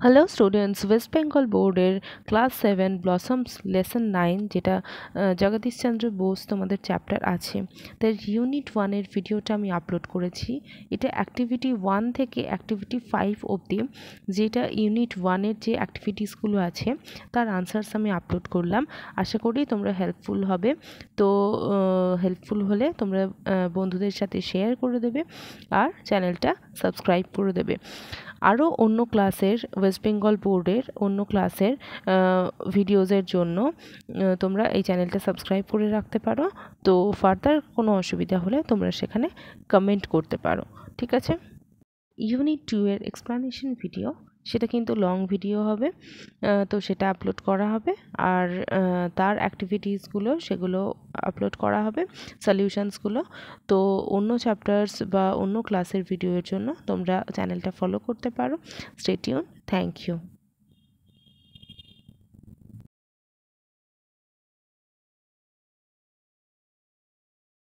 Hello students, West Bengal বোর্ডের class 7 blossoms lesson 9 যেটা জগদীশচন্দ্র বোস তোমাদের চ্যাপ্টার আছে, তার ইউনিট 1-এর ভিডিওটা আমি আপলোড করেছি। এটা অ্যাক্টিভিটি 1 থেকে অ্যাক্টিভিটি 5 অবধি, যেটা ইউনিট 1-এর যে অ্যাক্টিভিটিসগুলো আছে তার আনসার্স আমি আপলোড করলাম। আশা করি তোমরা হেল্পফুল হবে। তো হেল্পফুল হলে তোমরা বন্ধুদের সাথে শেয়ার করে দেবে আর চ্যানেলটা সাবস্ক্রাইব করে দেবে। আরও অন্য ক্লাসের ওয়েস্ট বেঙ্গল বোর্ডের অন্য ক্লাসের ভিডিওসের জন্য তোমরা এই চ্যানেলটা সাবস্ক্রাইব করে রাখতে পারো। তো ফার্দার কোনো অসুবিধা হলে তোমরা সেখানে কমেন্ট করতে পারো, ঠিক আছে। ইউনিট 2-এর এক্সপ্লানেশন ভিডিও, সেটা কিন্তু লং ভিডিও হবে, তো সেটা আপলোড করা হবে। আর তার অ্যাক্টিভিটিসগুলো সেগুলো আপলোড করা হবে, সলিউশনসগুলো। তো অন্য চ্যাপ্টার্স বা অন্য ক্লাসের ভিডিওর জন্য তোমরা চ্যানেলটা ফলো করতে পারো। Stay tune. Thank you.